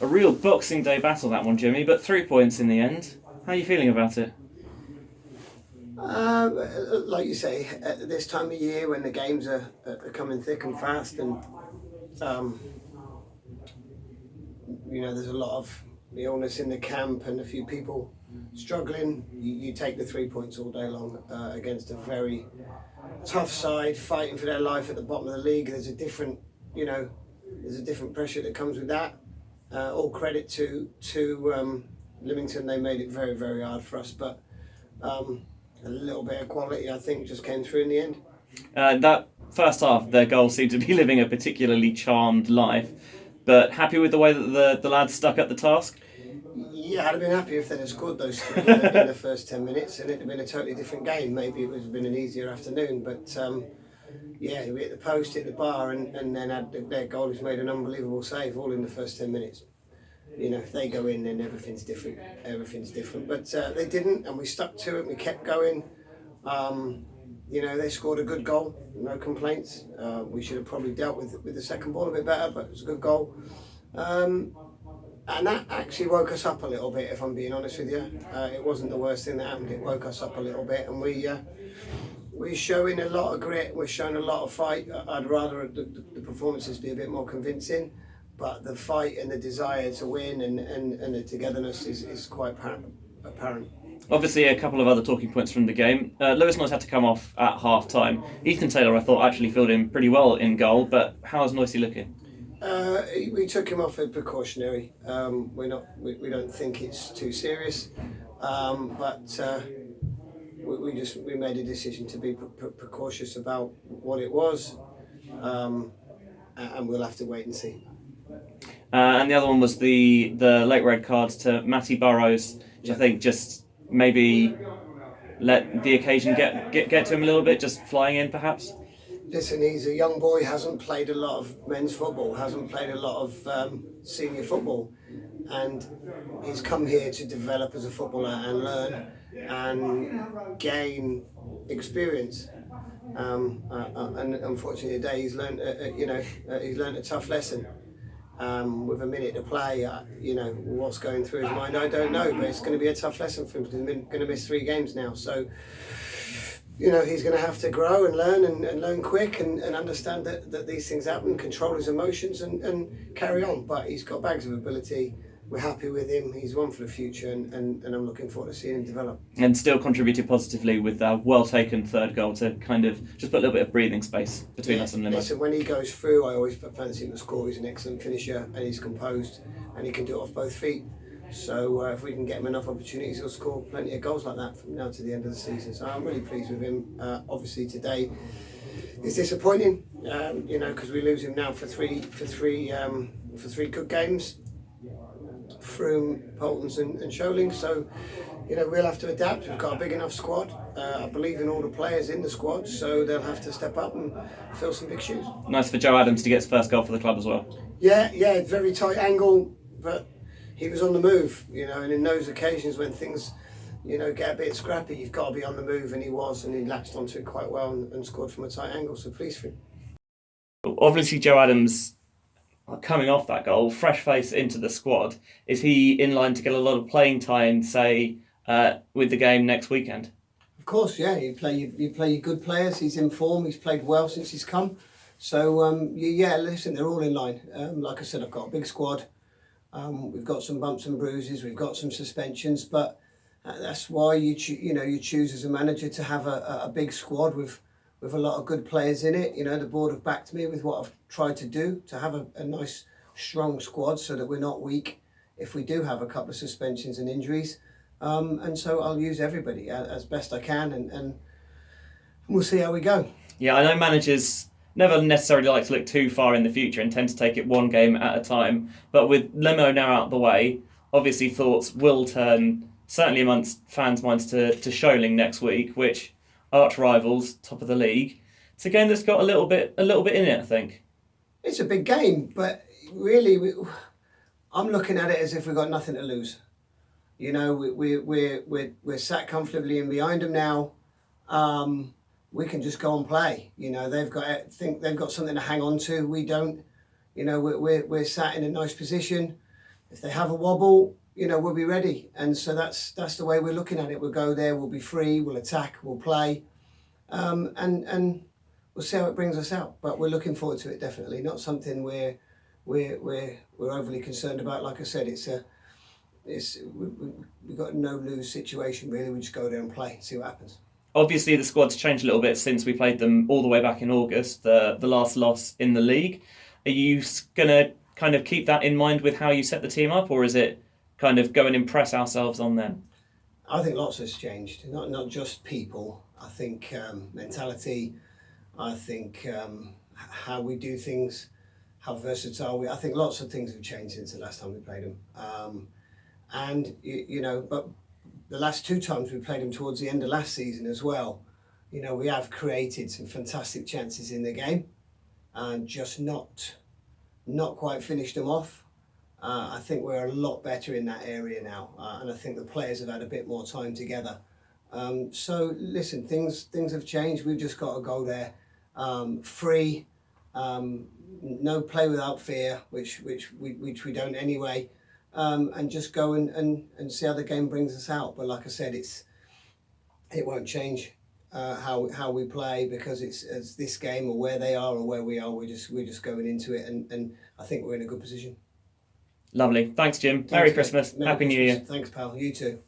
A real Boxing Day battle, that one, Jimmy, but 3 points in the end. How are you feeling about it? Like you say, at this time of year when the games are coming thick and fast, and um, there's a lot of illness in the camp and a few people struggling. You take the 3 points all day long against a very tough side fighting for their life at the bottom of the league. There's a different pressure that comes with that. All credit to Lymington. They made it very, very hard for us, but a little bit of quality, I think, just came through in the end. That first half, their goals seemed to be living a particularly charmed life, but happy with the way that the lads stuck at the task? Yeah, I'd have been happy if they'd have scored those three in the first 10 minutes, and it'd have been a totally different game. Maybe it would have been an easier afternoon, but yeah, we hit the post, hit the bar, and then their goalies made an unbelievable save all in the first 10 minutes. If they go in, then everything's different. But they didn't, and we stuck to it. We kept going. They scored a good goal. No complaints. We should have probably dealt with the second ball a bit better, but it was a good goal. And that actually woke us up a little bit, if I'm being honest with you. It wasn't the worst thing that happened. It woke us up a little bit, and we're showing a lot of grit. We're showing a lot of fight. I'd rather the performances be a bit more convincing, but the fight and the desire to win and the togetherness is quite apparent. Obviously, a couple of other talking points from the game. Lewis Noyce had to come off at half time. Ethan Taylor, I thought, actually filled in pretty well in goal, but how's Noisy looking? We took him off as precautionary. We don't think it's too serious, but we made a decision to be precautious about what it was, and we'll have to wait and see. And the other one was the late red card to Matty Burrows, which I think just maybe let the occasion get to him a little bit, just flying in perhaps. Listen, he's a young boy, hasn't played a lot of men's football, hasn't played a lot of senior football, and he's come here to develop as a footballer and learn and gain experience. And unfortunately, today he's learned, he's learned a tough lesson. With a minute to play, what's going through his mind, I don't know, but it's going to be a tough lesson for him. He's going to miss 3 games now, so. He's going to have to grow and learn and learn quick and understand that these things happen, control his emotions and carry on. But he's got bags of ability. We're happy with him. He's one for the future and I'm looking forward to seeing him develop. And still contributed positively with a well-taken third goal to kind of just put a little bit of breathing space between us and Limo. Listen, when he goes through, I always fancy him to score. He's an excellent finisher and he's composed and he can do it off both feet. So if we can get him enough opportunities, he'll score plenty of goals like that from now to the end of the season. So I'm really pleased with him. Obviously today is disappointing, because we lose him now for three good games, Froome, Poltons and Sholing. So we'll have to adapt. We've got a big enough squad. I believe in all the players in the squad, so they'll have to step up and fill some big shoes. Nice for Joe Adams to get his first goal for the club as well. Yeah, very tight angle, but he was on the move, and in those occasions when things, get a bit scrappy, you've got to be on the move, and he was, and he latched onto it quite well and scored from a tight angle, so pleased for him. Obviously, Joe Adams, coming off that goal, fresh face into the squad. Is he in line to get a lot of playing time, say, with the game next weekend? Of course, yeah, you play your good players, he's in form, he's played well since he's come. So, listen, they're all in line. Like I said, I've got a big squad. We've got some bumps and bruises, we've got some suspensions, but that's why you choose as a manager to have a big squad with a lot of good players in it. The board have backed me with what I've tried to do to have a nice strong squad so that we're not weak if we do have a couple of suspensions and injuries. And so I'll use everybody as best I can and we'll see how we go. Yeah, I know managers never necessarily like to look too far in the future and tend to take it one game at a time. But with Lemo now out of the way, obviously thoughts will turn, certainly amongst fans' minds, to Sholing next week, which arch rivals, top of the league. It's a game that's got a little bit in it, I think. It's a big game, but really, I'm looking at it as if we've got nothing to lose. We're sat comfortably in behind them now. We can just go and play. They've got something to hang on to. We don't. We're sat in a nice position. if they have a wobble, we'll be ready. And so that's the way we're looking at it. We'll go there, we'll be free, we'll attack, we'll play, and we'll see how it brings us out. But we're looking forward to it, definitely. Not something we're overly concerned about. Like I said, we've got a no lose situation really. We just go there and play, see what happens. Obviously, the squad's changed a little bit since we played them all the way back in August, the last loss in the league. Are you going to kind of keep that in mind with how you set the team up, or is it kind of go and impress ourselves on them? I think lots has changed, not just people. I think mentality, I think how we do things, how versatile we. I think lots of things have changed since the last time we played them. But the last 2 times we played them towards the end of last season as well, we have created some fantastic chances in the game and just not quite finished them off. I think we're a lot better in that area now, and I think the players have had a bit more time together. So listen, things have changed. We've just got to go there free, no play without fear, which we don't anyway. And just go and see how the game brings us out. But like I said, it won't change how we play, because it's this game or where they are or where we are. We're just going into it, and I think we're in a good position. Lovely. Thanks, Jim. Merry Christmas. Happy New Year. Thanks, pal. You too.